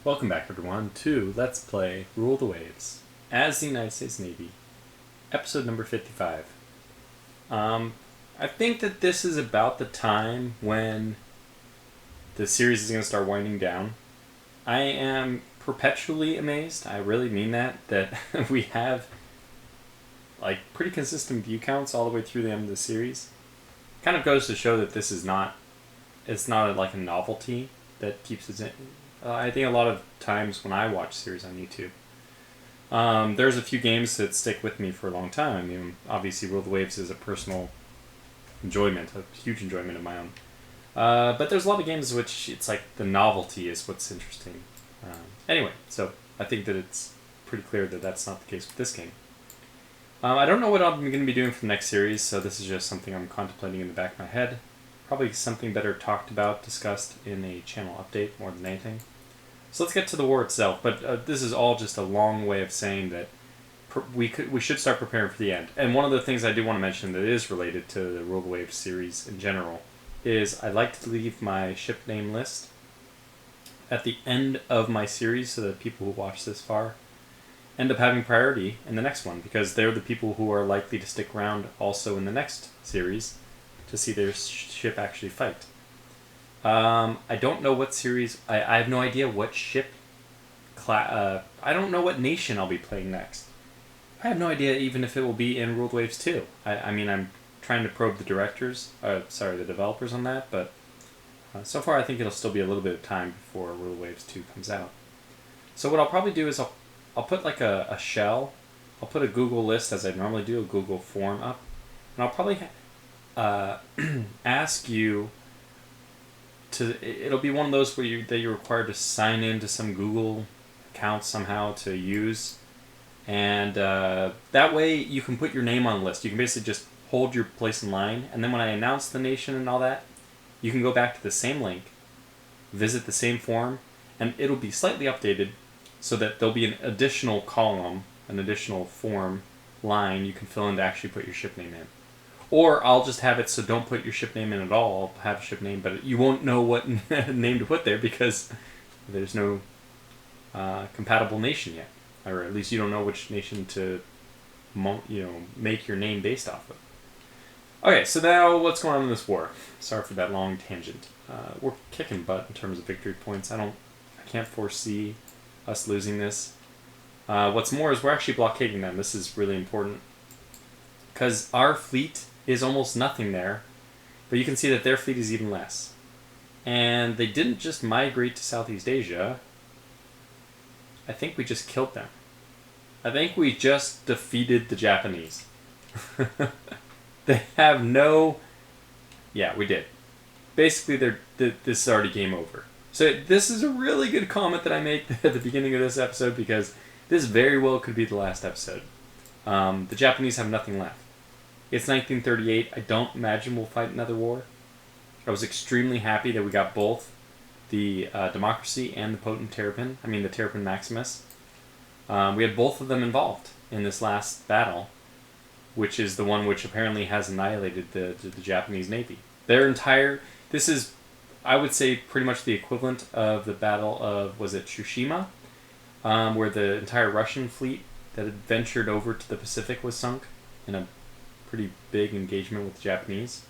Welcome back, everyone, to Let's Play Rule the Waves as the United States Navy, episode number 55. I think that this is about the time when the series is going to start winding down. I am perpetually amazed, I really mean that we have pretty consistent view counts all the way through the end of the series. Kind of goes to show that this is not, it's not like a novelty that keeps us in. I think a lot of times when I watch series on YouTube, there's a few games that stick with me for a long time. I mean, obviously, Rule the Waves is a personal enjoyment, a huge enjoyment of my own. But there's a lot of games which it's like the novelty is what's interesting. Anyway, so I think that it's pretty clear that that's not the case with this game. I don't know what I'm going to be doing for the next series, so this is just something I'm contemplating in the back of my head. Probably something better talked about, discussed in a channel update more than anything. So let's get to the war itself, but this is all just a long way of saying that we should start preparing for the end. And one of the things I do want to mention that is related to the Rule the Waves series in general is I like to leave my ship name list at the end of my series so that people who watch this far end up having priority in the next one, because they're the people who are likely to stick around also in the next series to see their ship actually fight. I don't know what series. I have no idea what ship I don't know what nation I'll be playing next. I have no idea even if it will be in Rule the Waves 2. I mean, I'm trying to probe the the developers on that, but so far I think it'll still be a little bit of time before Rule the Waves 2 comes out. So what I'll probably do is I'll put like a shell. I'll put a Google list as I normally do, a Google form up, and I'll probably ask you. It'll be one of those where you're required to sign into some Google account somehow to use, and that way you can put your name on the list. You can basically just hold your place in line, and then when I announce the nation and all that, you can go back to the same link, visit the same form, and it'll be slightly updated so that there'll be an additional column, an additional form line you can fill in to actually put your ship name in. Or I'll just have it so don't put your ship name in at all. I'll have a ship name, but you won't know what name to put there because there's no compatible nation yet. Or at least you don't know which nation to make your name based off of. Okay, so now what's going on in this war? Sorry for that long tangent. We're kicking butt in terms of victory points. I can't foresee us losing this. What's more is we're actually blockading them. This is really important because our fleet is almost nothing there, but you can see that their fleet is even less. And they didn't just migrate to Southeast Asia. I think we just killed them. I think we just defeated the Japanese. They have no... Yeah, we did. Basically, this is already game over. So this is a really good comment that I made at the beginning of this episode, because this very well could be the last episode. The Japanese have nothing left. It's 1938. I don't imagine we'll fight another war. I was extremely happy that we got both the Democracy and the Potent Terrapin. I mean, the Terrapin Maximus. We had both of them involved in this last battle, which is the one which apparently has annihilated the Japanese Navy. This is, I would say, pretty much the equivalent of the Battle of, was it Tsushima? Where the entire Russian fleet that had ventured over to the Pacific was sunk in a pretty big engagement with the Japanese.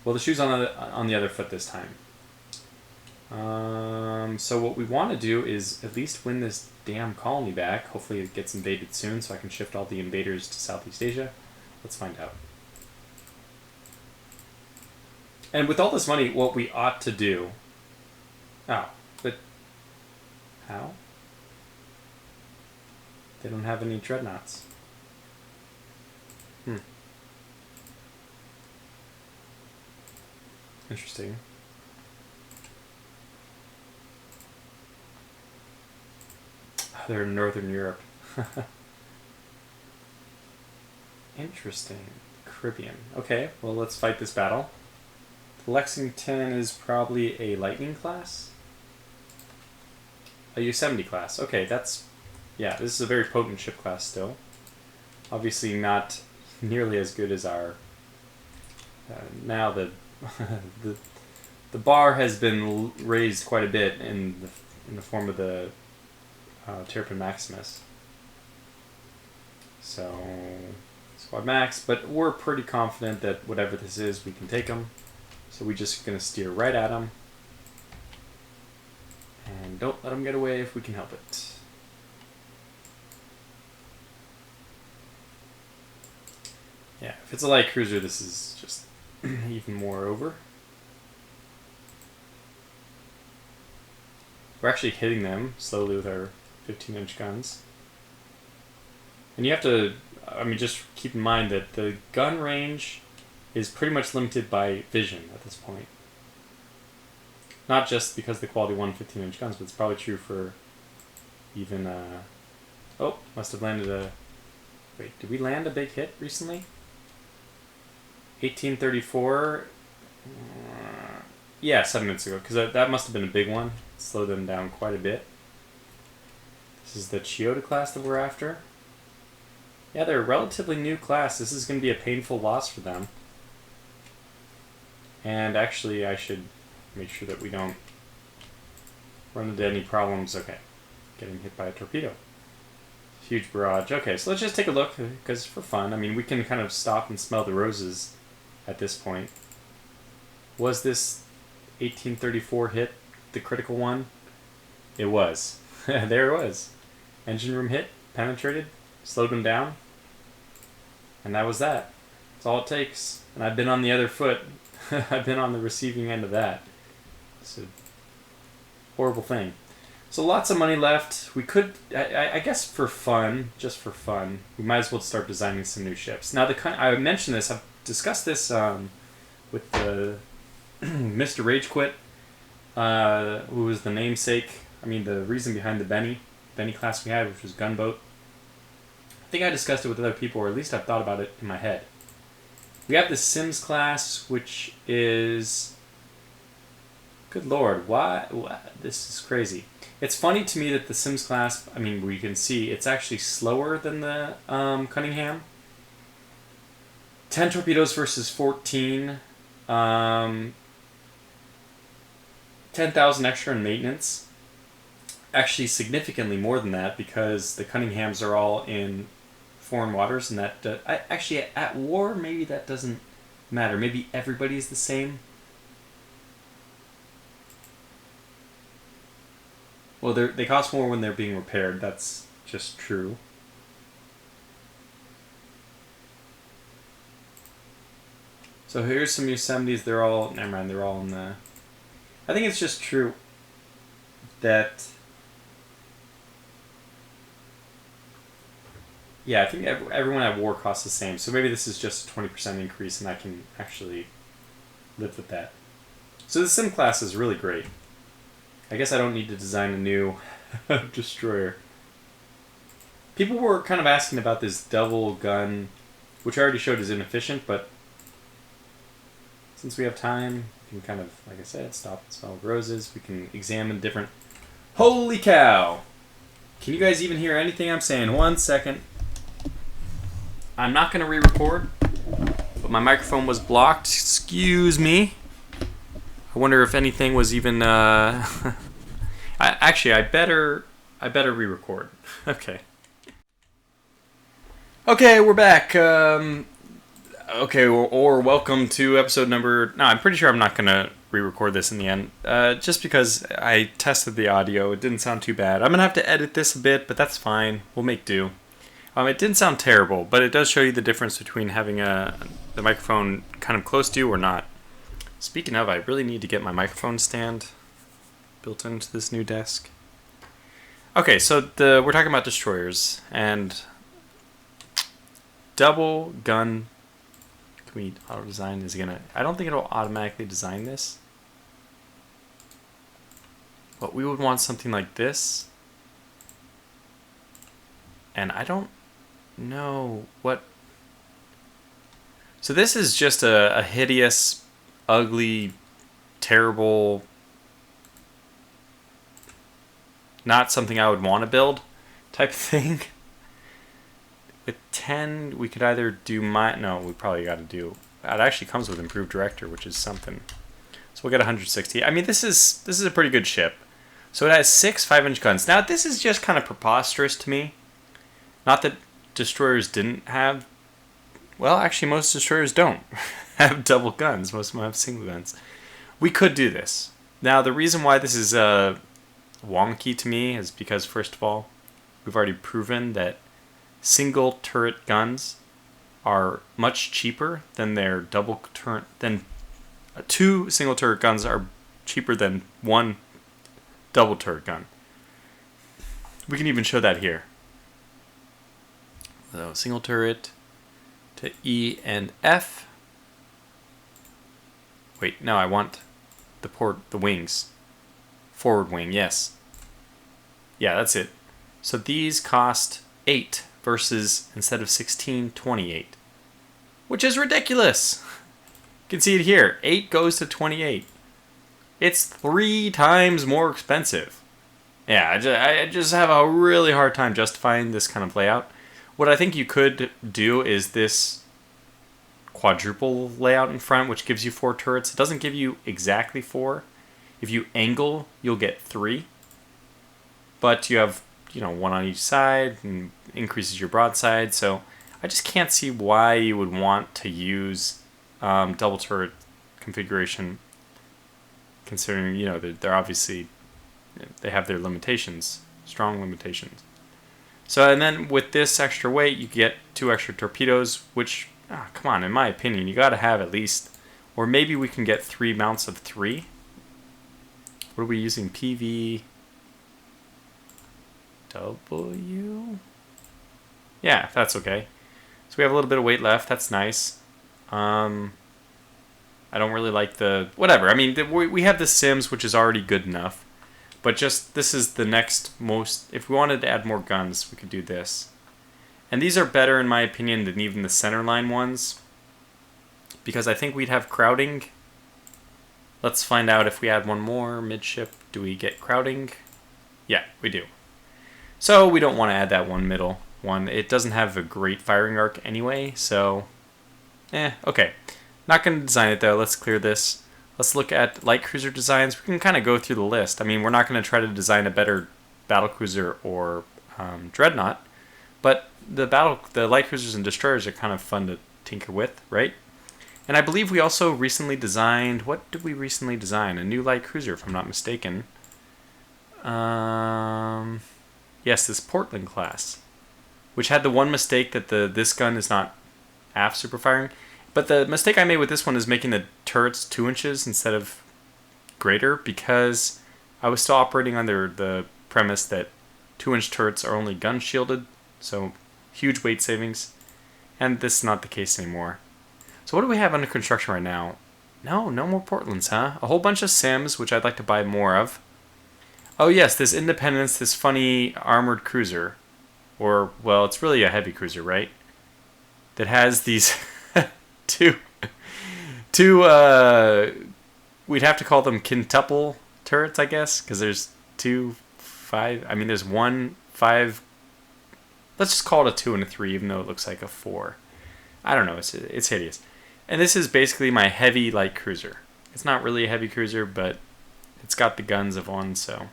Well, the shoe's on the other foot this time. So what we want to do is at least win this damn colony back. Hopefully it gets invaded soon so I can shift all the invaders to Southeast Asia. Let's find out. And with all this money, what we ought to do... Oh, but... How? They don't have any dreadnoughts. Interesting. They're in Northern Europe. Interesting. Caribbean. Okay, well, let's fight this battle. The Lexington is probably a Lightning class? A U-70 class. Okay, that's... Yeah, this is a very potent ship class still. Obviously not nearly as good as our... now the bar has been raised quite a bit in the form of the Terrapin Maximus. So, squad max, but we're pretty confident that whatever this is, we can take them. So we're just going to steer right at them. And don't let them get away if we can help it. Yeah, if it's a light cruiser, this is just even more over. We're actually hitting them slowly with our 15-inch guns. And you have to, I mean, just keep in mind that the gun range is pretty much limited by vision at this point. Not just because the quality 15-inch guns, but it's probably true for even, oh, must have landed a, wait, did we land a big hit recently? 1834, yeah, 7 minutes ago, because that must have been a big one. Slowed them down quite a bit. This is the Chiyoda class that we're after. Yeah, they're a relatively new class. This is going to be a painful loss for them. And actually, I should make sure that we don't run into any problems. Okay, getting hit by a torpedo. Huge barrage. Okay, so let's just take a look, because for fun, I mean, we can kind of stop and smell the roses at this point. Was this 1834 hit the critical one? It was. There it was. Engine room hit, penetrated, slowed them down, and that was that. That's all it takes. And I've been on the other foot. I've been on the receiving end of that. It's a horrible thing. So lots of money left. We could, I guess for fun, just for fun, we might as well start designing some new ships. Now, I mentioned this, I've discussed this with the Mr. Rage Quit, who was the namesake, I mean the reason behind the Benny class we had, which was Gunboat. I think I discussed it with other people, or at least I've thought about it in my head. We have the Sims class, which is, good lord, why? This is crazy. It's funny to me that the Sims class, I mean, we can see it's actually slower than the Cunningham. 10 torpedoes versus 14. 10,000 extra in maintenance. Actually, significantly more than that, because the Cunninghams are all in foreign waters, and that actually at war maybe that doesn't matter. Maybe everybody's the same. Well, they cost more when they're being repaired. That's just true. So here's some Yosemite's. They're all, never mind, they're all in the, I think it's just true that, yeah, I think everyone at war costs the same. So maybe this is just a 20% increase, and I can actually live with that. So the Sim class is really great. I guess I don't need to design a new destroyer. People were kind of asking about this double gun, which I already showed is inefficient, but since we have time, we can kind of, like I said, stop and smell roses. We can examine different... Holy cow! Can you guys even hear anything I'm saying? 1 second. I'm not going to re-record, but my microphone was blocked. Excuse me. I wonder if anything was even... Actually, I better re-record. Okay. Okay, we're back. Okay, or welcome to episode number... No, I'm pretty sure I'm not going to re-record this in the end. Just because I tested the audio. It didn't sound too bad. I'm going to have to edit this a bit, but that's fine. We'll make do. It didn't sound terrible, but it does show you the difference between having the microphone kind of close to you or not. Speaking of, I really need to get my microphone stand built into this new desk. Okay, so we're talking about destroyers, and double gun... Can we auto-design? Is it gonna... I don't think it'll automatically design this. But we would want something like this. And I don't know what... So this is just a hideous, ugly, terrible... Not something I would want to build type of thing. With 10, we could either do no, we probably got to do... It actually comes with improved director, which is something. So we'll get 160. I mean, this is a pretty good ship. So it has 6 5-inch guns. Now this is just kind of preposterous to me. Not that destroyers didn't have... Well, actually most destroyers don't have double guns. Most of them have single guns. We could do this. Now the reason why this is wonky to me is because, first of all, we've already proven that single turret guns are much cheaper than their double turret. Than 2 single turret guns are cheaper than 1 double turret gun. We can even show that here. So single turret to E and F. Wait, no, I want the wings. Forward wing, yes. Yeah, that's it. So these cost 8 versus, instead of 16, 28. Which is ridiculous. You can see it here. 8 goes to 28. It's 3 times more expensive. Yeah, I just have a really hard time justifying this kind of layout. What I think you could do is this quadruple layout in front, which gives you 4 turrets. It doesn't give you exactly 4. If you angle, you'll get 3. But you have, 1 on each side and increases your broadside. So I just can't see why you would want to use double turret configuration, considering, they're obviously, they have their limitations, strong limitations. So, and then with this extra weight, you get 2 extra torpedoes, which, come on, in my opinion, you got to have at least, or maybe we can get 3 mounts of 3. What are we using? PVW? Yeah, that's okay. So we have a little bit of weight left. That's nice. I don't really like the... Whatever. I mean, we have the Sims, which is already good enough. But just, this is the next most... If we wanted to add more guns, we could do this. And these are better, in my opinion, than even the centerline ones. Because I think we'd have crowding. Let's find out if we add one more midship. Do we get crowding? Yeah, we do. So we don't want to add that one middle one. It doesn't have a great firing arc anyway, so... okay. Not going to design it, though. Let's clear this. Let's look at light cruiser designs. We can kind of go through the list. I mean, we're not going to try to design a better battlecruiser or dreadnought, but the light cruisers and destroyers are kind of fun to tinker with, right? And I believe we also recently designed... What did we recently design? A new light cruiser, if I'm not mistaken. Yes, this Portland class, which had the one mistake that this gun is not aft super firing. But the mistake I made with this one is making the turrets 2 inches instead of greater, because I was still operating under the premise that 2-inch turrets are only gun shielded, so huge weight savings, and this is not the case anymore. So what do we have under construction right now? No more Portlands, huh? A whole bunch of Sims, which I'd like to buy more of. Oh yes, this Independence, this funny armored cruiser, or, well, it's really a heavy cruiser, right? That has these... two, we'd have to call them quintuple turrets, I guess, because there's 2, 5, I mean, there's 1, 5, let's just call it a 2 and a 3, even though it looks like a 4. I don't know, it's hideous. And this is basically my heavy light cruiser. It's not really a heavy cruiser, but it's got the guns of one, so.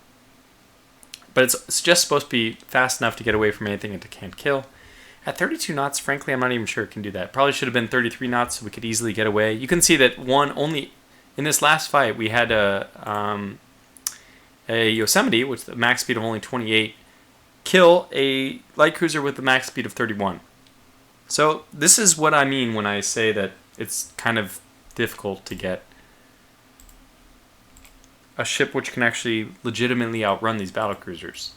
But it's just supposed to be fast enough to get away from anything it can't kill. At 32 knots, frankly, I'm not even sure it can do that. Probably should have been 33 knots so we could easily get away. You can see that only in this last fight, we had a Yosemite, with the max speed of only 28, kill a light cruiser with the max speed of 31. So this is what I mean when I say that it's kind of difficult to get a ship which can actually legitimately outrun these battle cruisers.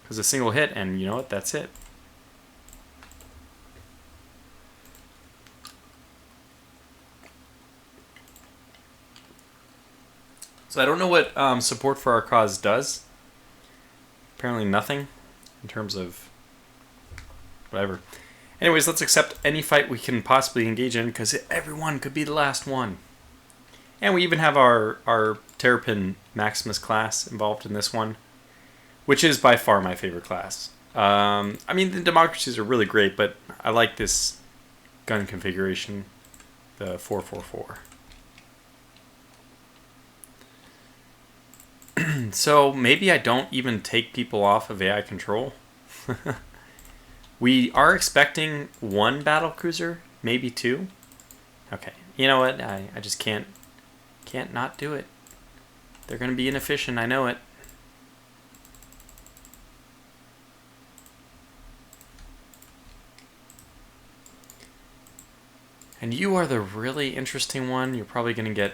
Because a single hit, and you know what, that's it. So I don't know what support for our cause does. Apparently nothing in terms of whatever. Anyways, let's accept any fight we can possibly engage in, because everyone could be the last one. And we even have our Terrapin Maximus class involved in this one, which is by far my favorite class. I mean, the democracies are really great, but I like this gun configuration, the 444. So maybe I don't even take people off of AI control. We are expecting one battle cruiser, maybe two. Okay, you know what? I just can't not do it. They're gonna be inefficient. I know it. And you are the really interesting one. You're probably gonna get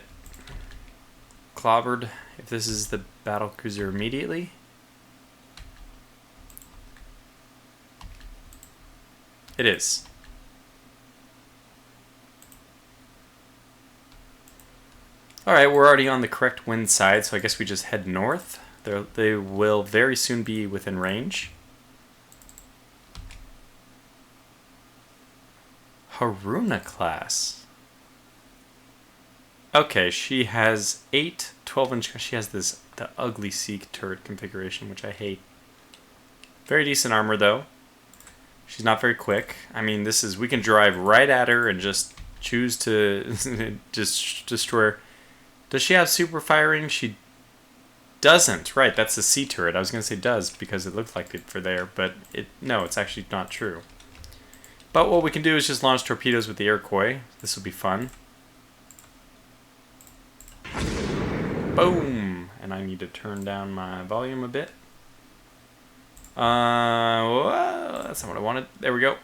clobbered if this is the battle cruiser immediately. It is. Alright, we're already on the correct wind side, so I guess we just head north. They will very soon be within range. Haruna class. Okay, she has 8 12-inch. She has the ugly Seek turret configuration, which I hate. Very decent armor, though. She's not very quick. I mean, we can drive right at her and just choose to just destroy her. Does she have super firing? She doesn't. Right, that's the C turret. I was going to say does because it looked like it for there, but no, it's actually not true. But what we can do is just launch torpedoes with the Iroquois. This will be fun. Boom! And I need to turn down my volume a bit. Well, that's not what I wanted. There we go.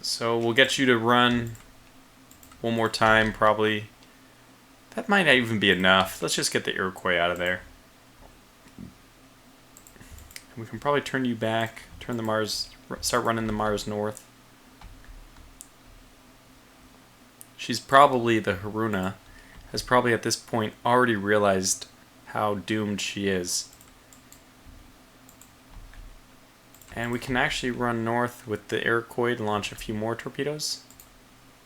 So we'll get you to run one more time, probably. That might not even be enough. Let's just get the Iroquois out of there. And we can probably turn you back, start running the Mars north. She's probably, the Haruna, has probably at this point already realized how doomed she is. And we can actually run north with the Iroquois to launch a few more torpedoes.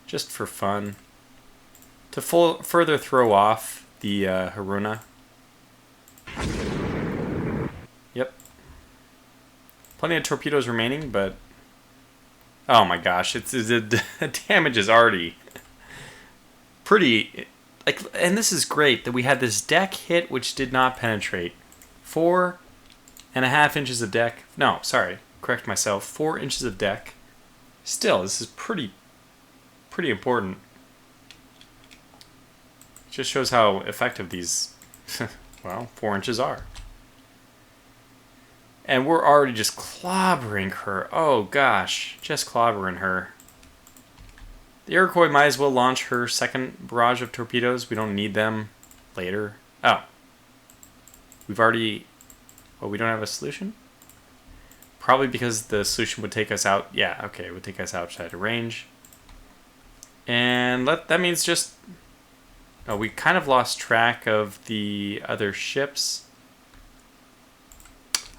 Just for fun. To further throw off the Haruna. Yep. Plenty of torpedoes remaining, but... Oh my gosh, the damage is already... pretty, like, and this is great that we had this deck hit which did not penetrate. 4.5 inches of deck. No, sorry, correct myself. 4 inches of deck. Still, this is pretty important. Just shows how effective these, well, 4 inches are. And we're already just clobbering her. Oh gosh, just clobbering her. The Iroquois might as well launch her second barrage of torpedoes. We don't need them later. Oh. We've already... Well, we don't have a solution? Probably because the solution would take us out... Yeah, okay, it would take us outside of range. And that means just... Oh, we kind of lost track of the other ships.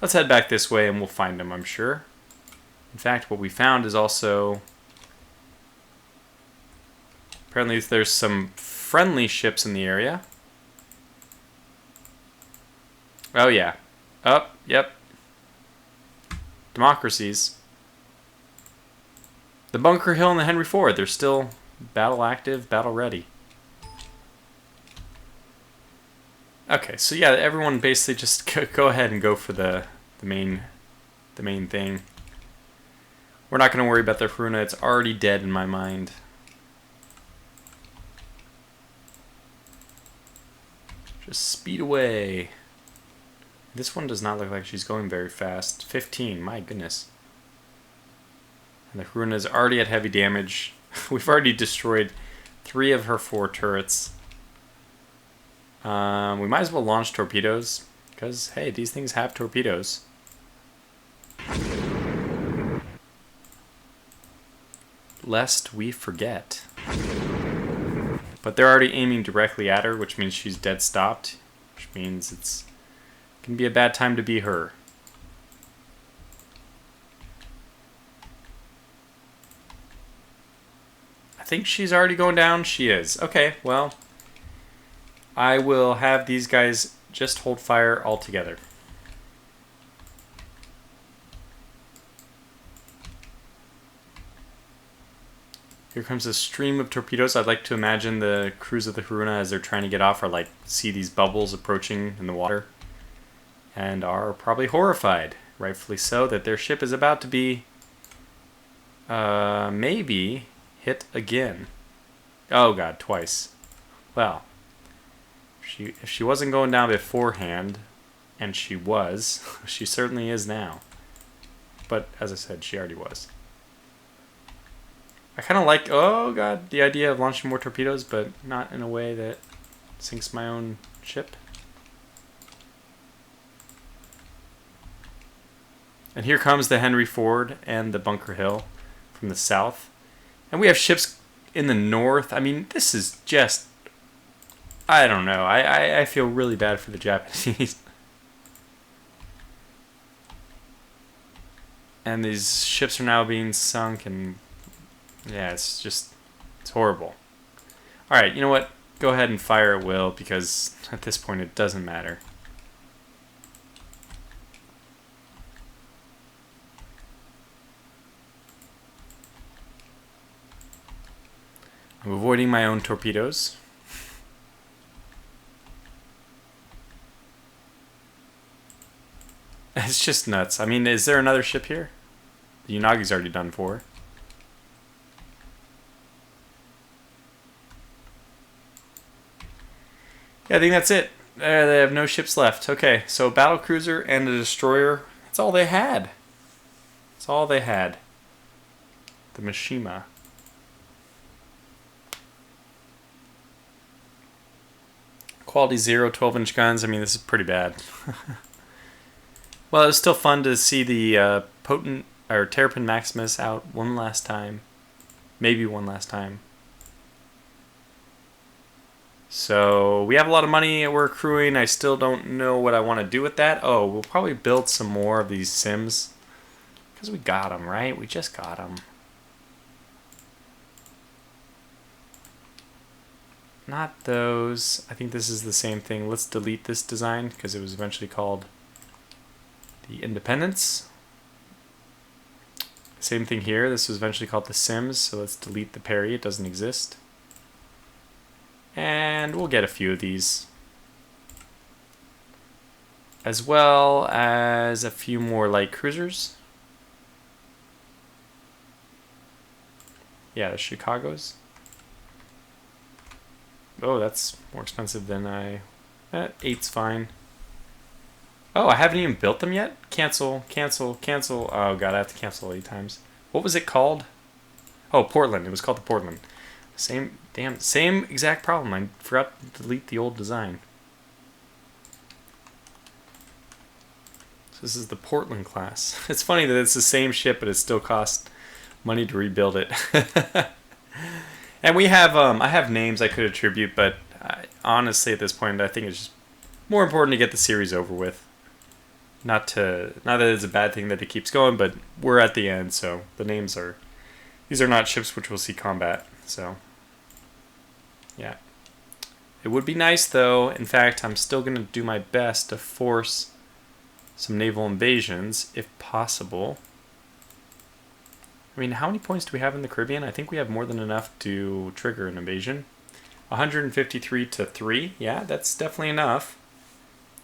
Let's head back this way and we'll find them, I'm sure. In fact, what we found is also... Apparently there's some friendly ships in the area. Oh yeah. Oh, yep. Democracies. The Bunker Hill and the Henry Ford, they're still battle active, battle ready. Okay, so yeah, everyone basically just go ahead and go for the main thing. We're not going to worry about the Haruna, it's already dead in my mind. Just speed away. This one does not look like she's going very fast. 15, my goodness. And the Haruna is already at heavy damage. We've already destroyed 3 of her 4 turrets. We might as well launch torpedoes, because, hey, these things have torpedoes. Lest we forget. But they're already aiming directly at her, which means she's dead stopped. Which means it can be a bad time to be her. I think she's already going down. She is. Okay, well, I will have these guys just hold fire all together. Here comes a stream of torpedoes. I'd like to imagine the crews of the Haruna, as they're trying to get off, are like, see these bubbles approaching in the water. and are probably horrified, rightfully so, that their ship is about to be maybe hit again. Oh god, twice. Well, if she wasn't going down beforehand, and she was, she certainly is now. But as I said, she already was. I kind of like, oh god, the idea of launching more torpedoes, but not in a way that sinks my own ship. And here comes the Henry Ford and the Bunker Hill from the south. And we have ships in the north. I mean, this is just, I don't know. I feel really bad for the Japanese. And these ships are now being sunk, and yeah, it's horrible. Alright, you know what? Go ahead and fire at will, because at this point it doesn't matter. I'm avoiding my own torpedoes. It's just nuts. I mean, is there another ship here? The Unagi's already done for. Yeah, I think that's it. They have no ships left. Okay, so a battle cruiser and a destroyer. That's all they had. That's all they had. The Mishima. Quality 0, 12-inch guns. I mean, this is pretty bad. Well, it was still fun to see the Terrapin Maximus out one last time. Maybe one last time. So, we have a lot of money we're accruing. I still don't know what I want to do with that. Oh, we'll probably build some more of these sims. Because we got them, right? We just got them. Not those. I think this is the same thing. Let's delete this design because it was eventually called the Independence. Same thing here. This was eventually called the Sims, so let's delete the Perry. It doesn't exist. And we'll get a few of these. As well as a few more light cruisers. Yeah, the Chicago's. Oh, that's more expensive than I... 8's fine. Oh, I haven't even built them yet? Cancel, cancel, cancel. Oh god, I have to cancel 8 times. What was it called? Oh, Portland. It was called the Portland. Same exact problem. I forgot to delete the old design. So this is the Portland class. It's funny that it's the same ship, but it still costs money to rebuild it. And we have, I have names I could attribute, but honestly at this point I think it's just more important to get the series over with. Not that it's a bad thing that it keeps going, but we're at the end, so the names are, these are not ships which will see combat, so yeah. It would be nice though, in fact I'm still going to do my best to force some naval invasions if possible. I mean, how many points do we have in the Caribbean? I think we have more than enough to trigger an invasion. 153 to 3. Yeah, that's definitely enough.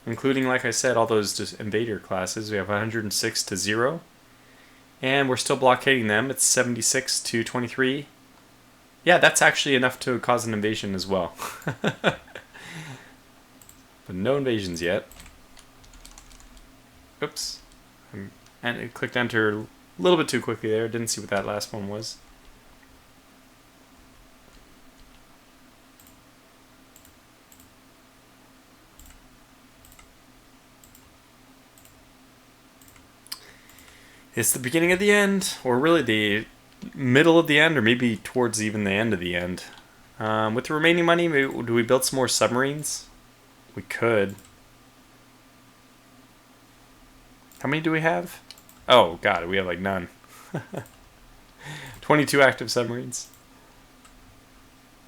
Including, like I said, all those just invader classes. We have 106 to 0. And we're still blockading them. It's 76 to 23. Yeah, that's actually enough to cause an invasion as well. But no invasions yet. Oops. And it clicked enter a little bit too quickly there. Didn't see what that last one was. It's the beginning of the end, or really the middle of the end, or maybe towards even the end of the end. With the remaining money, maybe, do we build some more submarines? We could. How many do we have? Oh god, we have like none. 22 active submarines.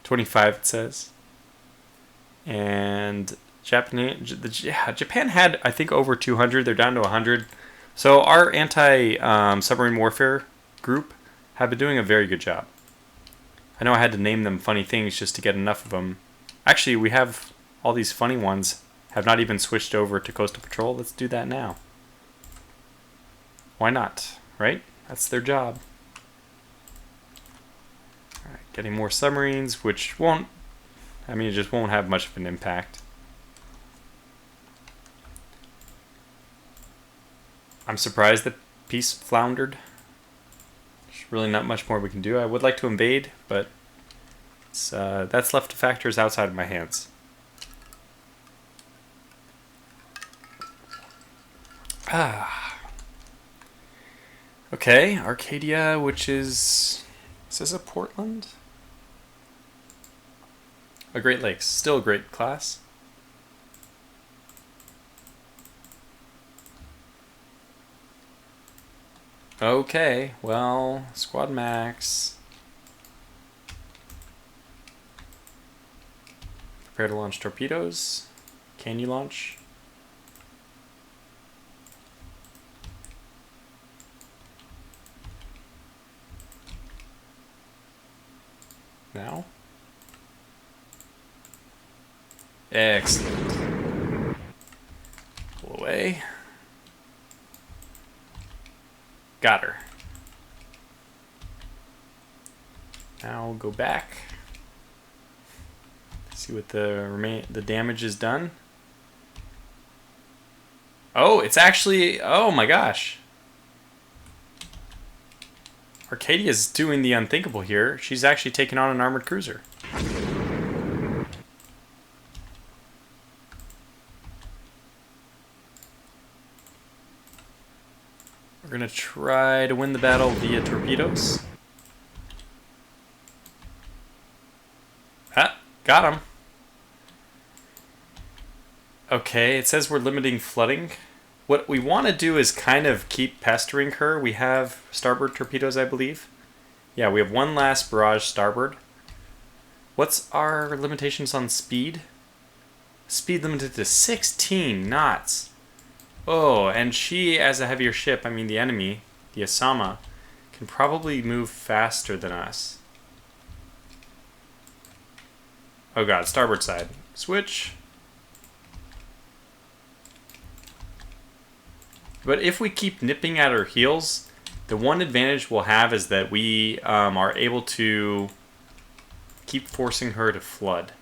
25 it says. And Japan had, I think, over 200. They're down to 100. So our anti-submarine warfare group have been doing a very good job. I know I had to name them funny things just to get enough of them. Actually, we have all these funny ones Have not even switched over to coastal patrol. Let's do that now. Why not, right? That's their job. Alright, getting more submarines, which won't, I mean, it just won't have much of an impact. I'm surprised that peace floundered. There's really not much more we can do. I would like to invade, but it's, that's left to factors outside of my hands. Okay, Arcadia, which is this a Portland? A Great Lakes, still a great class. Okay, well, Squad Max. Prepare to launch torpedoes. Can you launch? Now? Excellent. Pull away. Got her. Now go back. See what the damage is done. Oh, it's actually, oh my gosh. Arcadia's doing the unthinkable here. She's actually taking on an armored cruiser. We're gonna try to win the battle via torpedoes. Ah, got him. Okay, it says we're limiting flooding. What we want to do is kind of keep pestering her. We have starboard torpedoes, I believe. Yeah, we have one last barrage starboard. What's our limitations on speed? Speed limited to 16 knots. Oh, and she, as a heavier ship, I mean the enemy, the Asama, can probably move faster than us. Oh god, starboard side. Switch. But if we keep nipping at her heels, the one advantage we'll have is that we are able to keep forcing her to flood.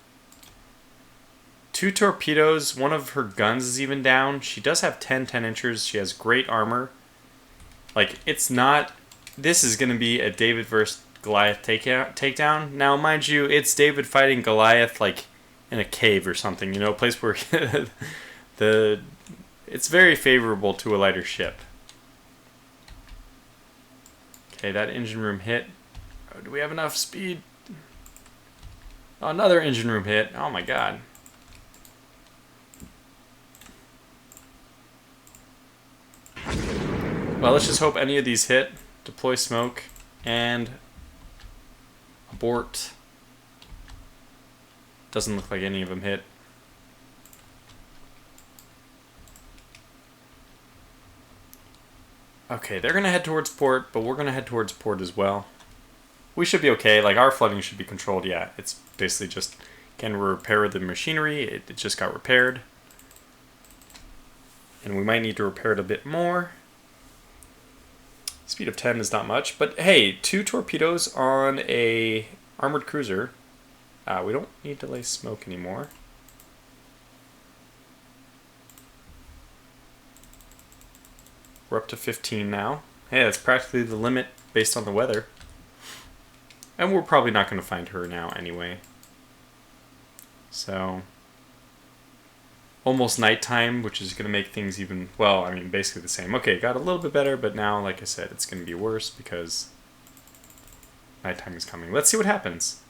2 torpedoes, one of her guns is even down. She does have 10 inchers. She has great armor. Like, it's not... This is going to be a David versus Goliath takedown. Now, mind you, it's David fighting Goliath, like, in a cave or something. You know, a place where it's very favorable to a lighter ship. Okay, that engine room hit. Oh, do we have enough speed? Oh, another engine room hit. Oh my god. Well, let's just hope any of these hit. Deploy smoke and abort. Doesn't look like any of them hit. Okay, they're going to head towards port, but we're going to head towards port as well. We should be okay. Like, our flooding should be controlled. Yeah, it's basically just, can we repair the machinery? It just got repaired. And we might need to repair it a bit more. Speed of 10 is not much, but hey, 2 torpedoes on a armored cruiser. We don't need to lay smoke anymore. We're up to 15 now. Hey, that's practically the limit based on the weather. And we're probably not going to find her now anyway. So, almost nighttime, which is going to make things even, well, I mean, basically the same. Okay, got a little bit better, but now, like I said, it's going to be worse because nighttime is coming. Let's see what happens.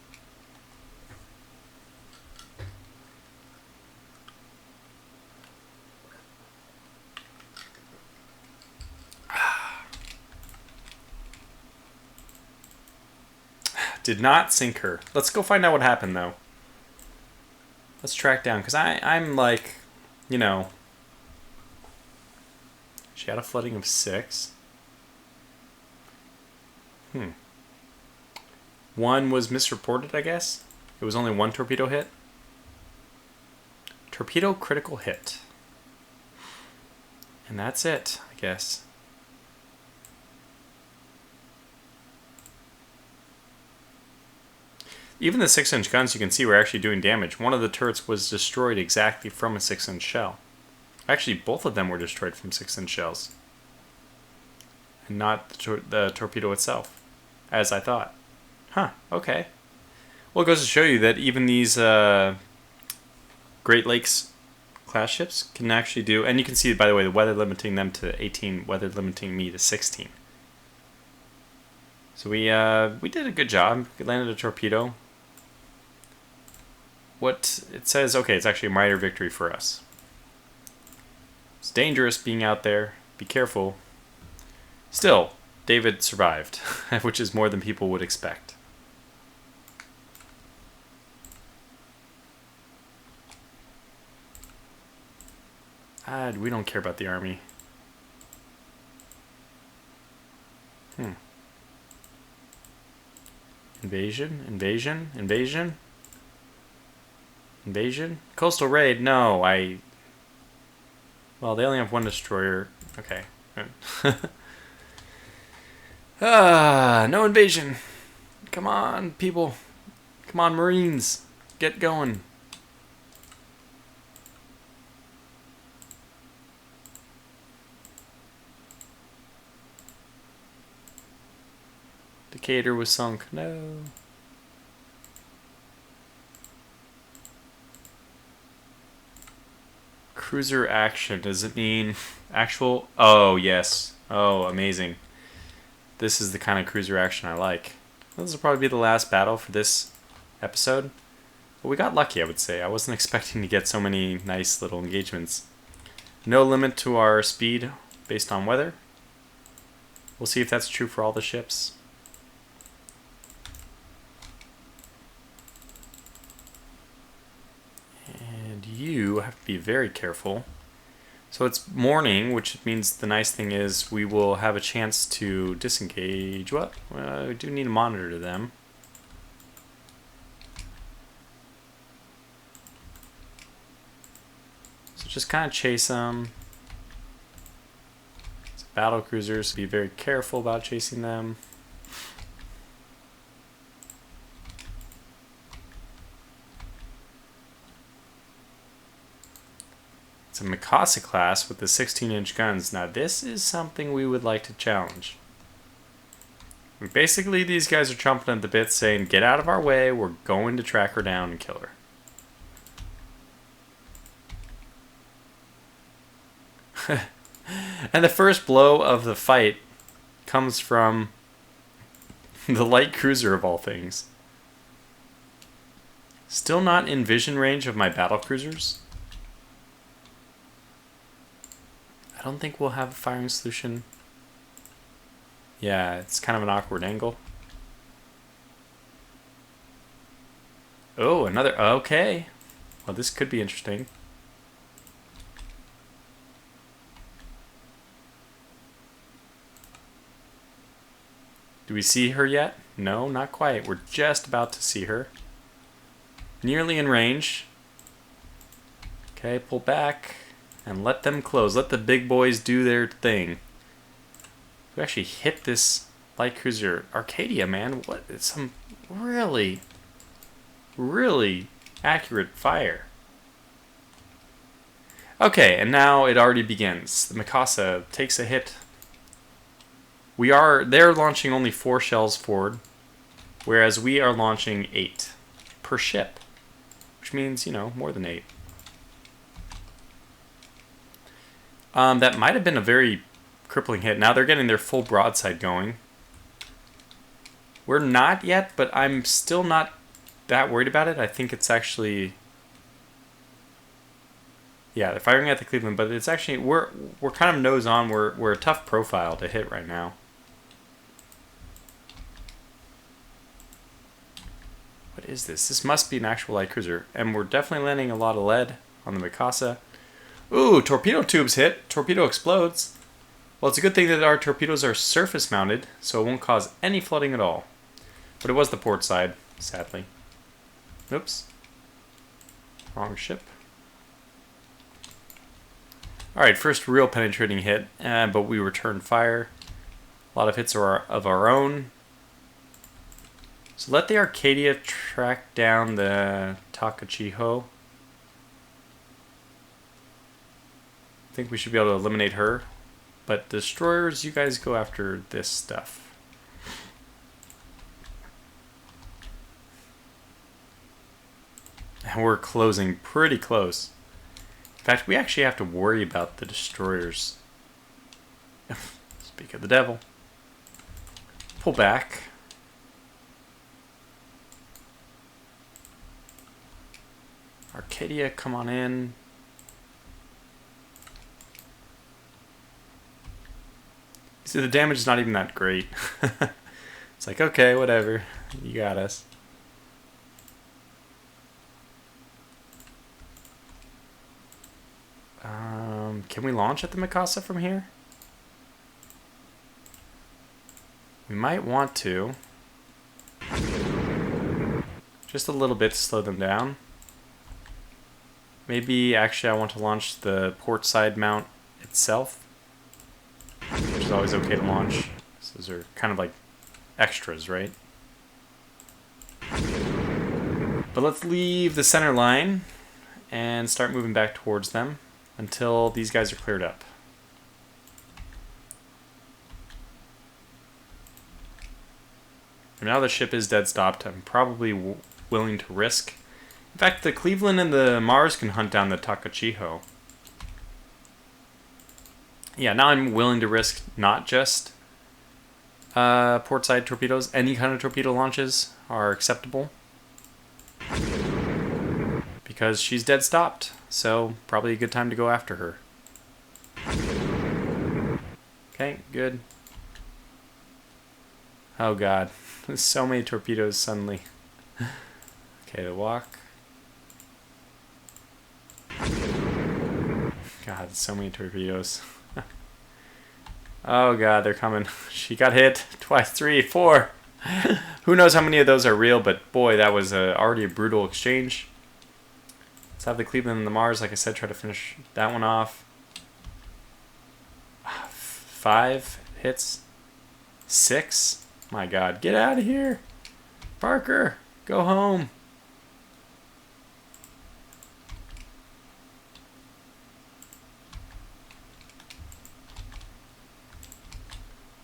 Did not sink her. Let's go find out what happened, though. Let's track down, because I'm like, you know, she had a flooding of 6. One was misreported, I guess. It was only 1 torpedo hit. Torpedo critical hit. And that's it, I guess. Even the 6-inch guns, you can see, were actually doing damage. One of the turrets was destroyed exactly from a 6-inch shell. Actually, both of them were destroyed from 6-inch shells. And not the torpedo itself, as I thought. Huh, okay. Well, it goes to show you that even these Great Lakes class ships can actually do, and you can see, by the way, the weather limiting them to 18, weather limiting me to 16. So we did a good job. We landed a torpedo. What it says, okay, it's actually a minor victory for us. It's dangerous being out there. Be careful. Still, David survived, which is more than people would expect. We don't care about the army. Invasion? Invasion? Invasion? Invasion? Coastal raid? No, well, they only have one destroyer. Okay. No invasion. Come on, people. Come on, Marines. Get going. Decatur was sunk. No. Cruiser action. Does it mean actual? Oh, yes. Oh, amazing. This is the kind of cruiser action I like. This will probably be the last battle for this episode. But we got lucky, I would say. I wasn't expecting to get so many nice little engagements. No limit to our speed based on weather. We'll see if that's true for all the ships. You have to be very careful. So it's morning, which means the nice thing is we will have a chance to disengage. What? Well, we do need to monitor them. So just kind of chase them. It's battle cruisers, so be very careful about chasing them. It's a Mikasa class with the 16-inch guns. Now this is something we would like to challenge. Basically, these guys are chomping at the bit saying, get out of our way, we're going to track her down and kill her. And the first blow of the fight comes from the light cruiser of all things. Still not in vision range of my battle cruisers. I don't think we'll have a firing solution. Yeah, it's kind of an awkward angle. Oh, another... Okay. Well, this could be interesting. Do we see her yet? No, not quite. We're just about to see her. Nearly in range. Okay, pull back. And let them close. Let the big boys do their thing. We actually hit this light cruiser. Arcadia, man. What? It's some really, really accurate fire. Okay, and now it already begins. The Mikasa takes a hit. They're launching only 4 shells forward, whereas we are launching 8 per ship, which means, you know, more than 8. That might have been a very crippling hit. Now they're getting their full broadside going. We're not yet, but I'm still not that worried about it. I think it's actually... Yeah, they're firing at the Cleveland, but it's actually... We're kind of nose on. We're a tough profile to hit right now. What is this? This must be an actual light cruiser. And we're definitely landing a lot of lead on the Mikasa. Ooh, torpedo tubes hit. Torpedo explodes. Well, it's a good thing that our torpedoes are surface mounted, so it won't cause any flooding at all. But it was the port side, sadly. Oops. Wrong ship. Alright, first real penetrating hit, but we return fire. A lot of hits are of our own. So let the Arcadia track down the Takachiho. I think we should be able to eliminate her. But destroyers, you guys go after this stuff. And we're closing pretty close. In fact, we actually have to worry about the destroyers. Speak of the devil. Pull back. Arcadia, come on in. See, the damage is not even that great. It's like, okay, whatever. You got us. Can we launch at the Mikasa from here? We might want to. Just a little bit to slow them down. Maybe, actually, I want to launch the port side mount itself. Which is always okay to launch. So those are kind of like extras, right? But let's leave the center line and start moving back towards them until these guys are cleared up. And now the ship is dead stopped. I'm probably willing to risk. In fact, the Cleveland and the Mars can hunt down the Takachiho. Yeah, now I'm willing to risk not just port side torpedoes. Any kind of torpedo launches are acceptable. Because she's dead stopped. So, probably a good time to go after her. Okay, good. Oh god. There's so many torpedoes suddenly. Okay, the walk. God, so many torpedoes. Oh god, they're coming. She got hit twice, 3, 4. Who knows how many of those are real, but boy, that was already a brutal exchange. Let's have the Cleveland and the Mars, like I said, try to finish that one off. 5 hits. 6. My god, get out of here. Parker, go home.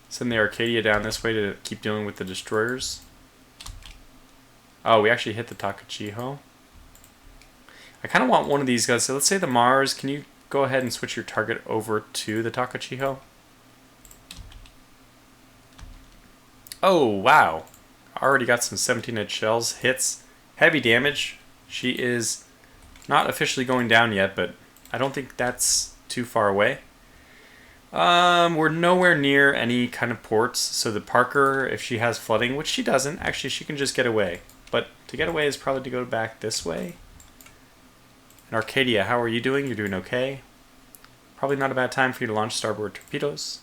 Send the Arcadia down this way to keep dealing with the destroyers. Oh, we actually hit the Takachiho. I kind of want one of these guys. So let's say the Mars. Can you go ahead and switch your target over to the Takachiho? Oh, wow. Already got some 17-inch shells. Hits. Heavy damage. She is not officially going down yet, but I don't think that's too far away. We're nowhere near any kind of ports, so the Parker, if she has flooding, which she doesn't, actually she can just get away. But to get away is probably to go back this way. And Arcadia, how are you doing? You're doing okay. Probably not a bad time for you to launch starboard torpedoes.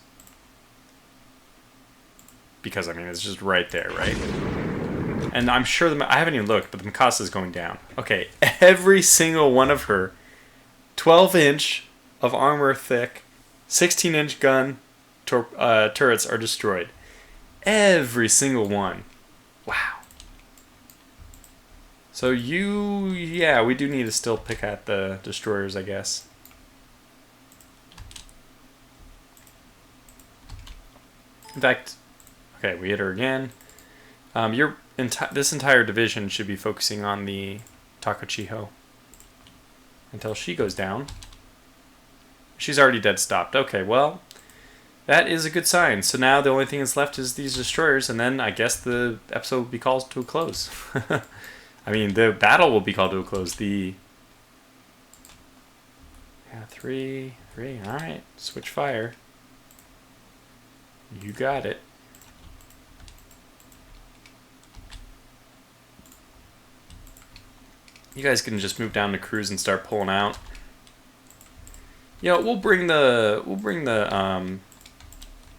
Because, I mean, it's just right there, right? And I'm sure, I haven't even looked, but the Mikasa is going down. Okay, every single one of her 12-inch of armor thick, 16-inch gun turrets are destroyed. Every single one. Wow. So yeah, we do need to still pick at the destroyers, I guess. In fact, okay, we hit her again. This entire division should be focusing on the Takachiho until she goes down. She's already dead stopped. Okay, well, that is a good sign. So now the only thing that's left is these destroyers, and then I guess the episode will be called to a close. I mean, the battle will be called to a close. Yeah, 3. All right, switch fire. You got it. You guys can just move down to cruise and start pulling out. You know, we'll bring the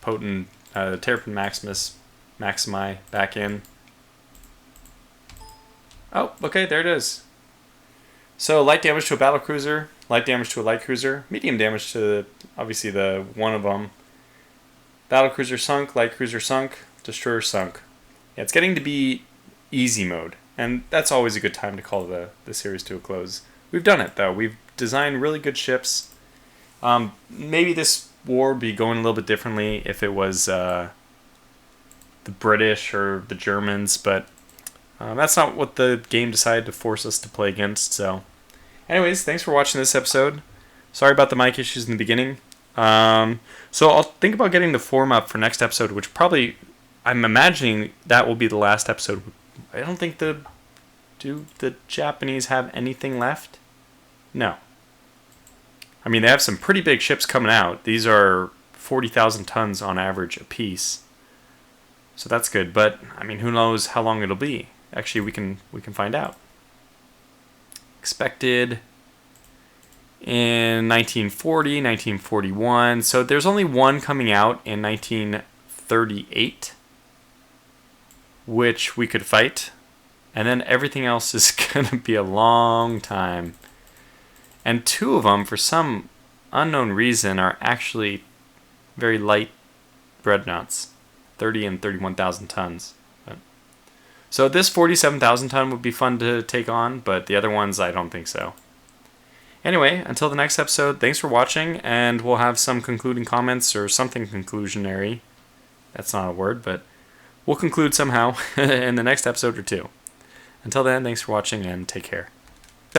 potent Terrapin Maximi back in. Oh, okay, there it is. So light damage to a battle cruiser, light damage to a light cruiser, medium damage to obviously the one of them. Battle cruiser sunk, light cruiser sunk, destroyer sunk. Yeah, it's getting to be easy mode, and that's always a good time to call the series to a close. We've done it though. We've designed really good ships. Maybe this war would be going a little bit differently if it was the British or the Germans, but that's not what the game decided to force us to play against. So, anyways, thanks for watching this episode. Sorry about the mic issues in the beginning. So I'll think about getting the form up for next episode, which probably, I'm imagining that will be the last episode. I don't think do the Japanese have anything left? No. I mean, they have some pretty big ships coming out. These are 40,000 tons on average a piece. So that's good, but I mean, who knows how long it'll be? Actually, we can find out. Expected in 1940, 1941. So there's only one coming out in 1938, which we could fight. And then everything else is going to be a long time. And two of them, for some unknown reason, are actually very light dreadnoughts. 30 and 31,000 tons. So this 47,000 ton would be fun to take on, but the other ones, I don't think so. Anyway, until the next episode, thanks for watching, and we'll have some concluding comments or something conclusionary. That's not a word, but we'll conclude somehow in the next episode or two. Until then, thanks for watching and take care.